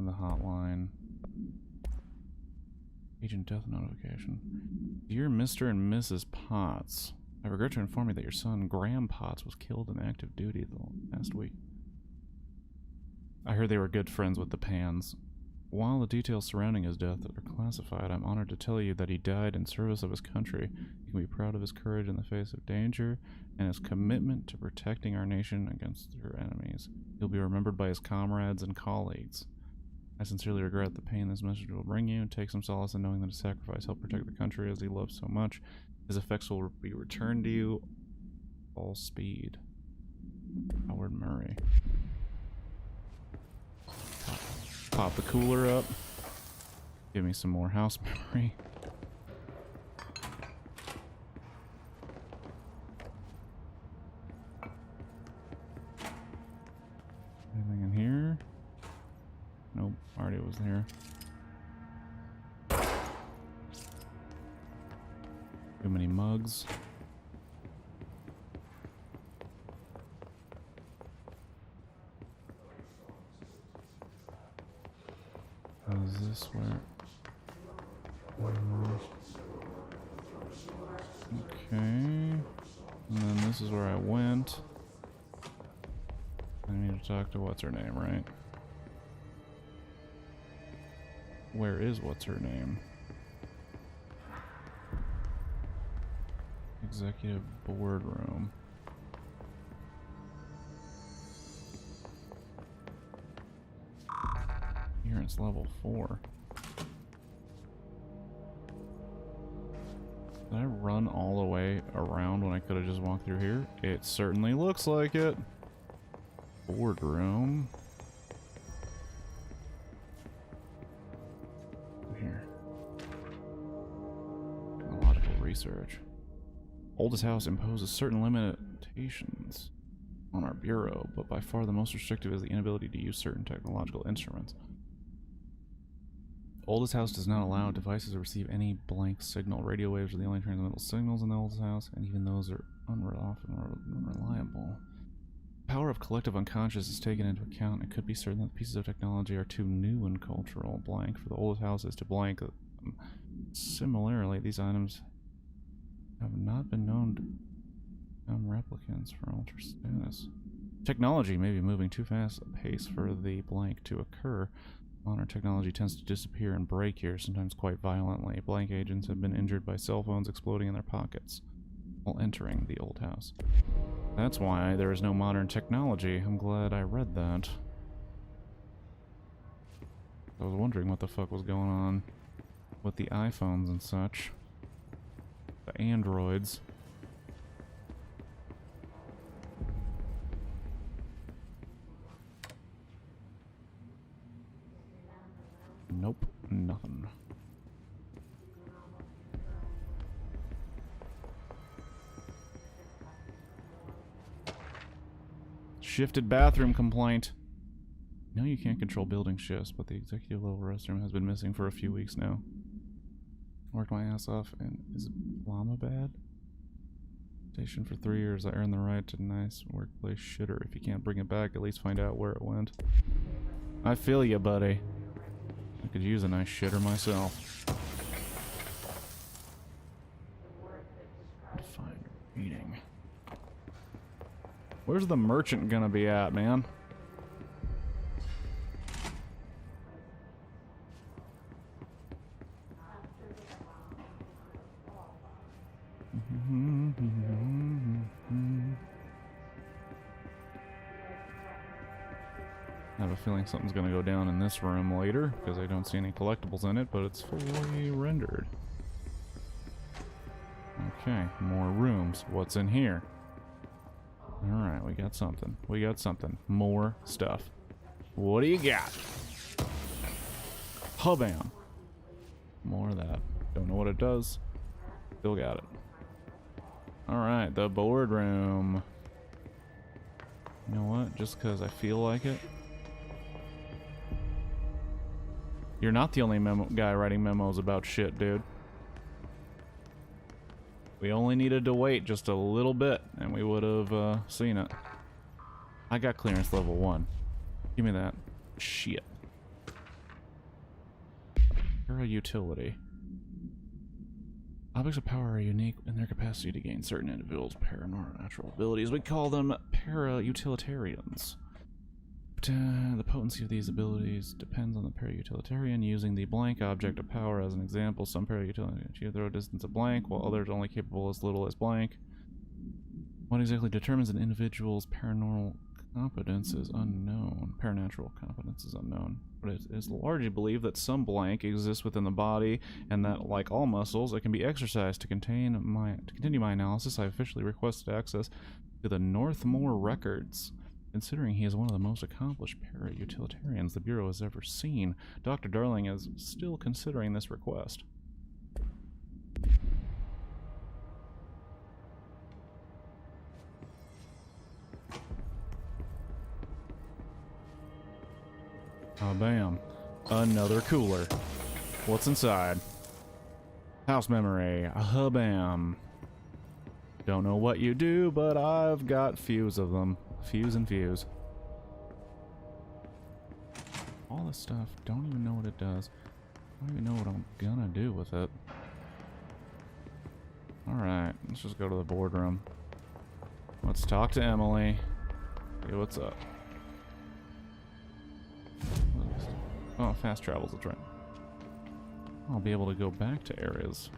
on the hotline. Agent death notification. Dear Mr. and Mrs. Potts, I regret to inform you that your son, Graham Potts, was killed in active duty the last week. I heard they were good friends with the Pans. While the details surrounding his death are classified, I'm honored to tell you that he died in service of his country. You can be proud of his courage in the face of danger and his commitment to protecting our nation against her enemies. He'll be remembered by his comrades and colleagues. I sincerely regret the pain this message will bring you, and take some solace in knowing that his sacrifice helped protect the country as he loved so much. His effects will be returned to you all speed. Howard Murray. Pop the cooler up. Give me some more house memory. Anything in here? Nope, already was here. Too many mugs. Is this where? Okay. And then this is where I went. I need to talk to what's her name, right? Where is what's her name? Executive boardroom. Here it's level 4. Did I run all the way around when I could have just walked through here? It certainly looks like it. Boardroom. Here. Technological research. Oldest house imposes certain limitations on our bureau, but by far the most restrictive is the inability to use certain technological instruments. Oldest house does not allow devices to receive any blank signal. Radio waves are the only transmittal signals in the oldest house, and even those are often unreliable. The power of collective unconscious is taken into account. It could be certain that pieces of technology are too new and cultural. Blank for the oldest houses to blank. Similarly, these items have not been known to become replicants for ultra status. Technology may be moving too fast a pace for the blank to occur. Modern technology tends to disappear and break here, sometimes quite violently. Blank agents have been injured by cell phones exploding in their pockets while entering the old house. That's why there is no modern technology. I'm glad I read that. I was wondering what the fuck was going on with the iPhones and such. The androids. Nope, nothing. Shifted bathroom complaint. No, you can't control building shifts, but the executive level restroom has been missing for a few weeks now. Worked my ass off in Islamabad. Station for 3 years. I earned the right to nice workplace shitter. If you can't bring it back, at least find out where it went. I feel ya, buddy. I could use a nice shitter myself. Define reading. Where's the merchant gonna be at, man? I have a feeling something's going to go down in this room later, because I don't see any collectibles in it, but it's fully rendered. Okay, more rooms. What's in here? Alright, we got something. We got something. More stuff. What do you got? Hubam. More of that. Don't know what it does. Still got it. Alright, the boardroom. You know what? Just because I feel like it. You're not the only guy writing memos about shit, dude. We only needed to wait just a little bit, and we would have seen it. I got clearance level 1. Give me that. Shit. Para-utility. Objects of power are unique in their capacity to gain certain individuals' paranormal abilities. We call them para-utilitarians. The potency of these abilities depends on the para-utilitarian. Using the blank object of power as an example, some para-utilitarians achieve throw distance of blank, while others are only capable as little as blank. What exactly determines an individual's paranormal competence is unknown. Paranatural competence is unknown. But it is largely believed that some blank exists within the body, and that, like all muscles, it can be exercised. To continue my analysis, I officially requested access to the Northmore records. Considering he is one of the most accomplished para-utilitarians the Bureau has ever seen, Dr. Darling is still considering this request. Oh, bam. Another cooler. What's inside? House memory. Bam. Don't know what you do, but I've got fews of them. Fuse and fuse. All this stuff, don't even know what it does. Don't even know what I'm gonna do with it. Alright, let's just go to the boardroom. Let's talk to Emily. Hey, what's up? Oh, fast travel's a trend. I'll be able to go back to areas.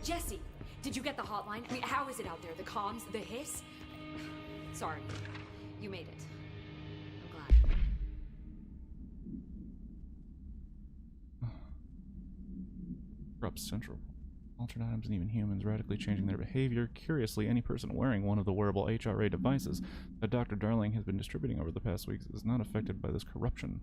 Jesse, did you get the hotline? I mean, how is it out there? The comms? The hiss? Sorry. You made it. I'm glad. Corrupt Central. Altered items and even humans radically changing their behavior. Curiously, any person wearing one of the wearable HRA devices that Dr. Darling has been distributing over the past weeks is not affected by this corruption.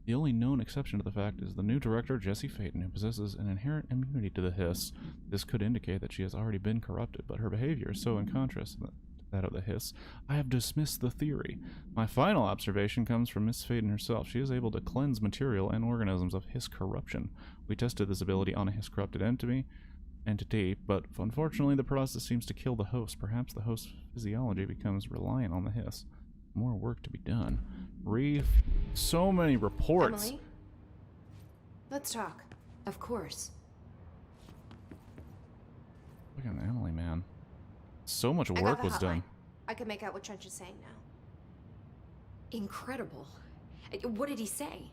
The only known exception to the fact is the new director, Jesse Phaeton, who possesses an inherent immunity to the hiss. This could indicate that she has already been corrupted, but her behavior is so in contrast to that of the hiss. I have dismissed the theory. My final observation comes from Miss Phaeton herself. She is able to cleanse material and organisms of hiss corruption. We tested this ability on a hiss-corrupted entity, but unfortunately the process seems to kill the host. Perhaps the host's physiology becomes reliant on the hiss. More work to be done. So many reports. Emily? Let's talk. Of course. Look at Emily, man. So much I got work the was hotline. done. I can make out what Trench is saying now. Incredible. What did he say?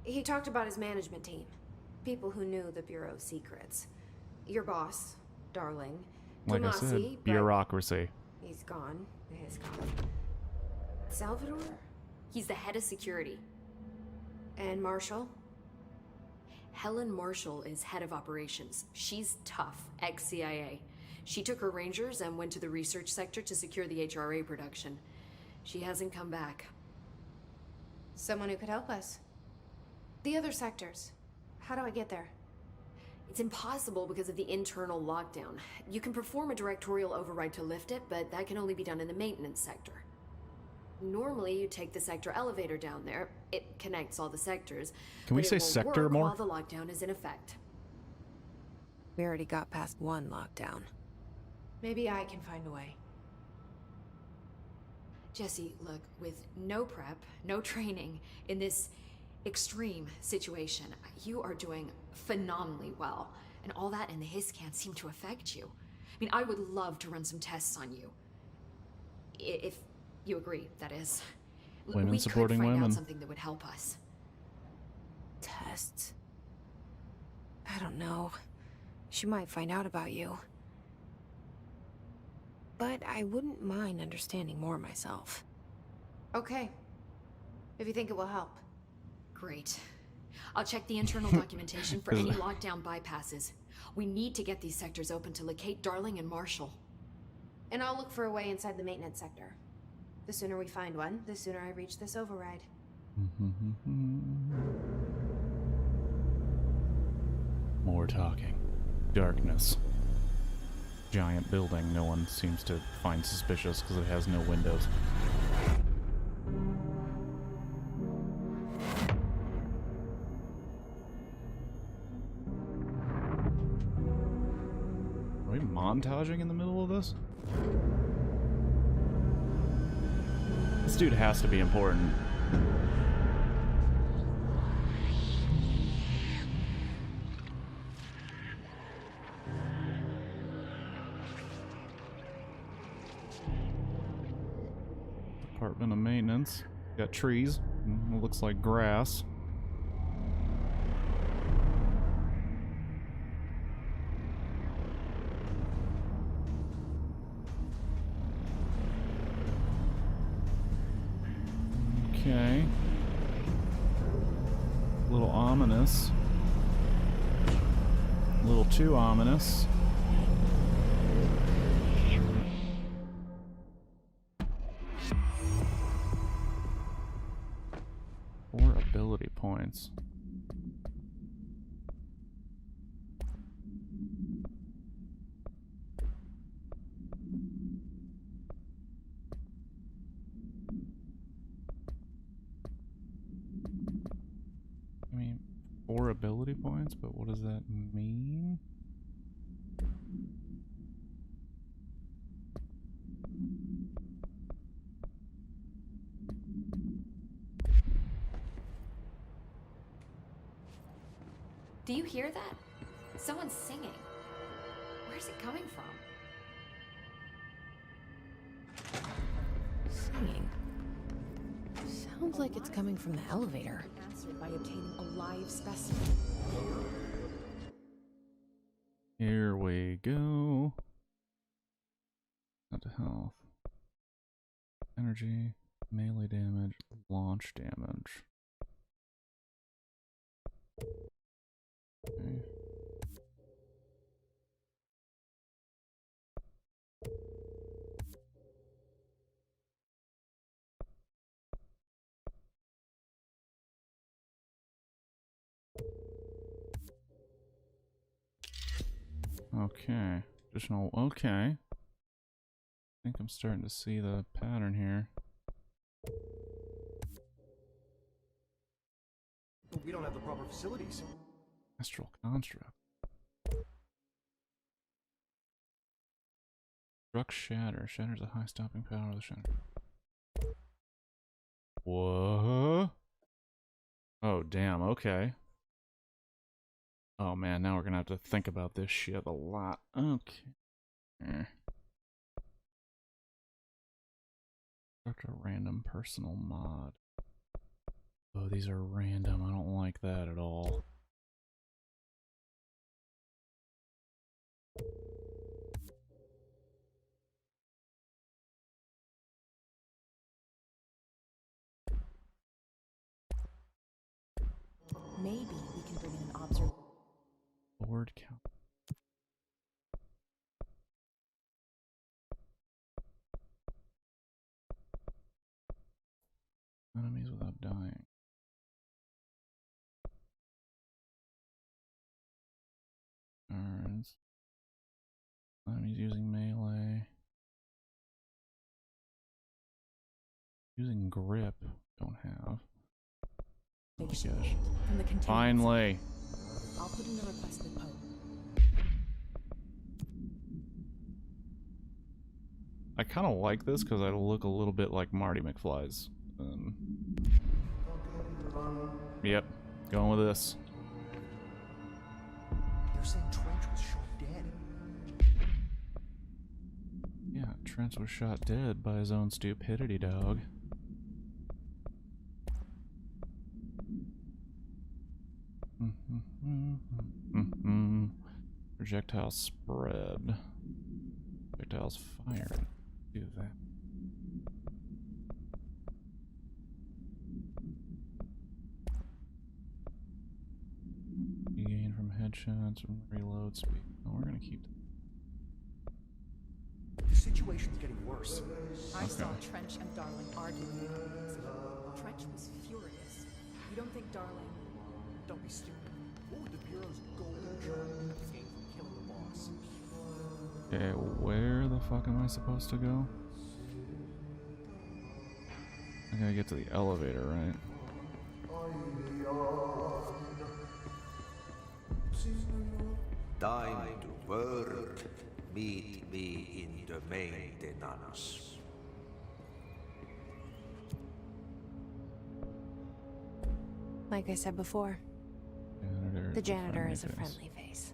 He talked about his management team. People who knew the Bureau's secrets. Your boss, Darling. Like I said, bureaucracy. He's gone. He's gone. Salvador? He's the head of security. And Marshall? Helen Marshall is head of operations. She's tough, ex-CIA. She took her Rangers and went to the research sector to secure the HRA production. She hasn't come back. Someone who could help us. The other sectors. How do I get there? It's impossible because of the internal lockdown. You can perform a directorial override to lift it, but that can only be done in the maintenance sector. Normally, you take the sector elevator down there. It connects all the sectors. Can we say sector more? While the lockdown is in effect. We already got past one lockdown. Maybe I can find a way. Jesse, look, with no prep, no training, in this extreme situation, you are doing phenomenally well. And all that and the hiss can't seem to affect you. I mean, I would love to run some tests on you. If you agree, that is. Women supporting women. We could find out something that would help us. Tests? I don't know. She might find out about you. But I wouldn't mind understanding more myself. Okay. If you think it will help. Great. I'll check the internal documentation for any lockdown bypasses. We need to get these sectors open to locate Darling and Marshall. And I'll look for a way inside the maintenance sector. The sooner we find one, the sooner I reach this override. More talking. Darkness. Giant building no one seems to find suspicious because it has no windows. Are we montaging in the middle of this? This dude has to be important. Department of Maintenance. Got trees. It looks like grass. Okay. A little ominous. A little too ominous. Four ability points. I mean, 4 ability points, but what does that mean? Do you hear that? Someone's singing. Where's it coming from? Singing. Sounds like it's coming from the elevator. Answered by obtaining a live specimen. Here we go. Not to health. Energy, melee damage, launch damage. Okay. Okay. Additional. Okay. I think I'm starting to see the pattern here. We don't have the proper facilities. Astral construct. Struck shatter. Shatters the high stopping power of the shatter. What? Oh, damn. Okay. Oh man, now we're gonna have to think about this shit a lot. Okay. Start a random personal mod. Oh, these are random. I don't like that at all. Maybe we can bring in an observer. Word count. Enemies without dying. Turns. Enemies using melee. Using grip. Don't have. Oh gosh. From the containment. Finally. I'll put in a request with Poe. I kind of like this because I look a little bit like Marty McFly's. Yep, going with this. They're saying Trench was shot dead. Yeah, Trent was shot dead by his own stupidity, dog. Projectile spread. Projectiles fired. Do that. You gain from headshots and reload speed. Oh, we're gonna keep. The situation's getting worse. I saw Trench and Darling arguing. Trench was furious. You don't think Darling... Don't be stupid. What would the Bureau's golden germ gain from killing the boss? Okay, where the fuck am I supposed to go? I gotta get to the elevator, right? Time to work. Meet me in the maintenance. Like I said before, the janitor is a friendly face.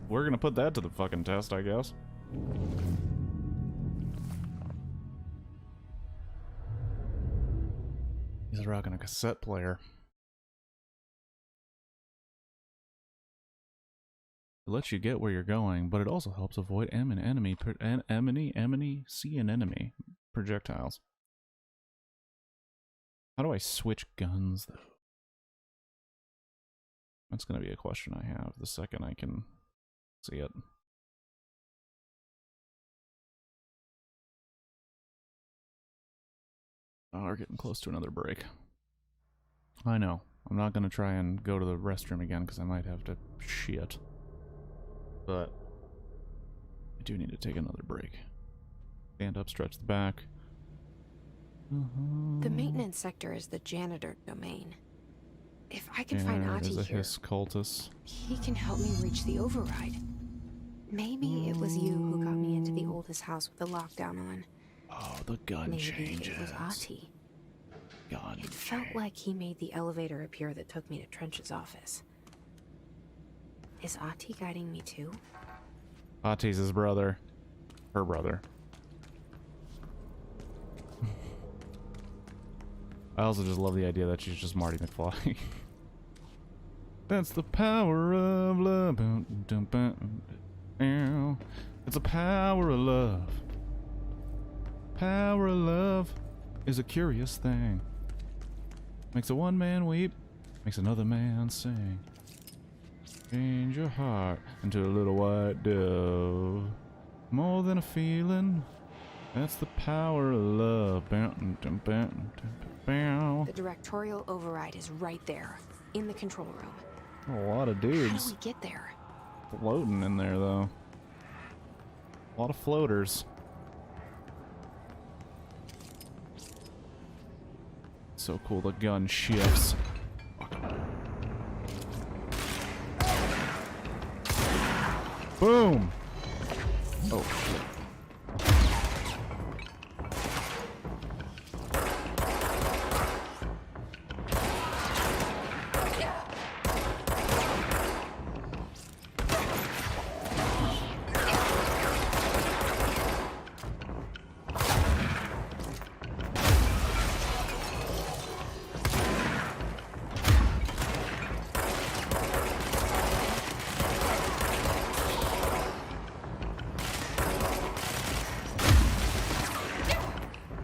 We're gonna put that to the fucking test, I guess. guy's rocking a cassette player. It lets you get where you're going, but it also helps avoid enemy projectiles. How do I switch guns, though? That's going to be a question I have the second I can see it. Oh, we're getting close to another break. I know. I'm not going to try and go to the restroom again because I might have to shit. But I do need to take another break. Stand up, stretch the back. The maintenance sector is the janitor domain. If I can find Ahti there's a here, Hiss cultist. he can help me reach the override. Maybe it was you who got me into the oldest house with the lockdown on. Oh, the gun Maybe changes. it was Ahti. Gun It felt like he made the elevator appear that took me to Trench's office. Is Ahti guiding me too? Ahti's his brother. Her brother. I also just love the idea that she's just Marty McFly. That's the power of love. It's a power of love. Power of love is a curious thing. Makes a one man weep, makes another man sing. Change your heart into a little white dove. More than a feeling. That's the power of love. The directorial override is right there, in the control room. A lot of How dudes do we get there? floating in there, though. A lot of floaters. So cool, the gun shifts. Boom! Oh, shit.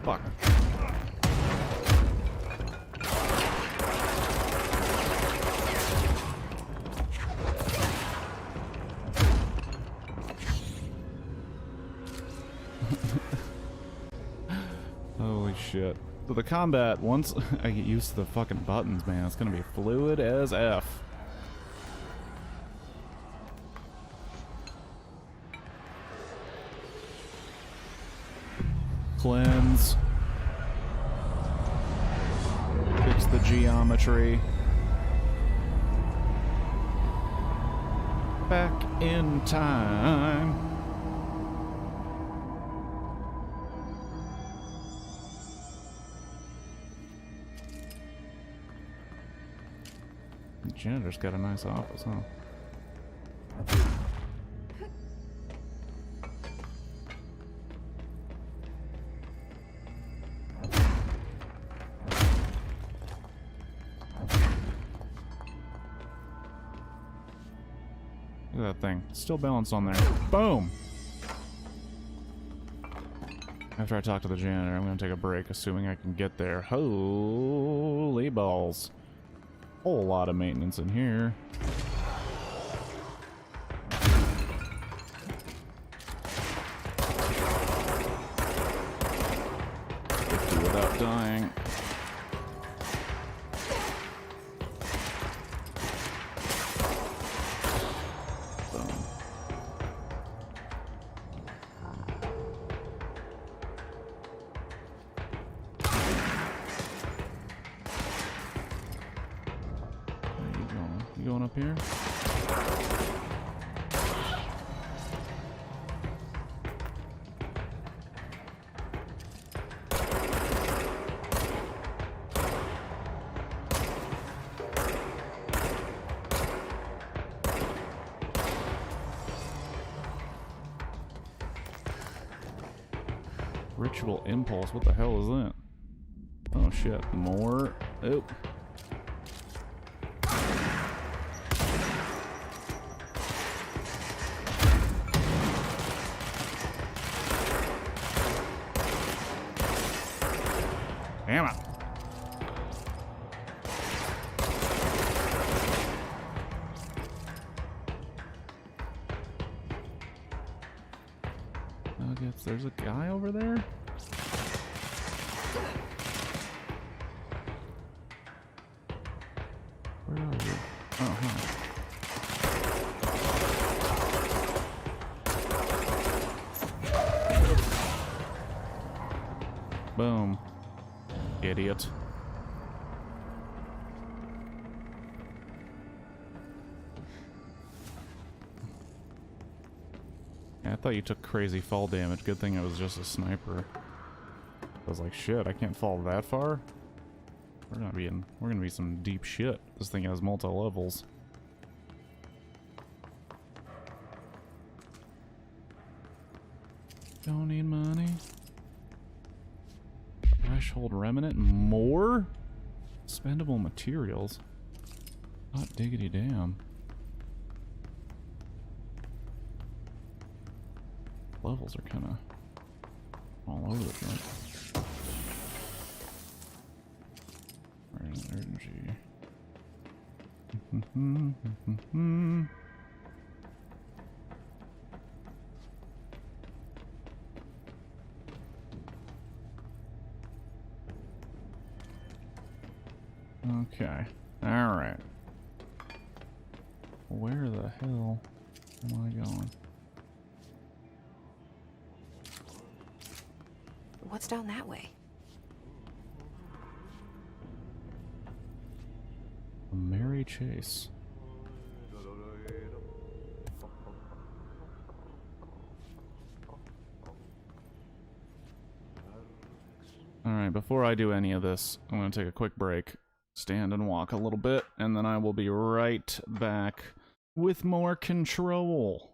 Fuck. Holy shit. So the combat, once I get used to the fucking buttons, man, it's gonna be fluid as F. Cleanse. Fix the geometry. Back in time. The janitor's got a nice office, huh? Look at that thing. Still balanced on there. Boom! After I talk to the janitor, I'm gonna take a break, assuming I can get there. Holy balls. Whole lot of maintenance in here. 50 without dying. You going up here? Ritual impulse, what the hell is that? Oh shit, more. Oh. Damn it. Nuggets, there's a guy over there? Where are you? Oh, huh. Boom. Idiot. Yeah, I thought you took crazy fall damage. Good thing it was just a sniper. I was like, shit, I can't fall that far? We're gonna be some deep shit. This thing has multi-levels. Don't need money. Threshold remnant. More? Spendable materials. Hot diggity damn. Levels are kind of all over the place. Energy. Okay. Alright. Where the hell am I going? What's down that way? Mary Chase. Alright, before I do any of this, I'm going to take a quick break, stand and walk a little bit, and then I will be right back with more Control.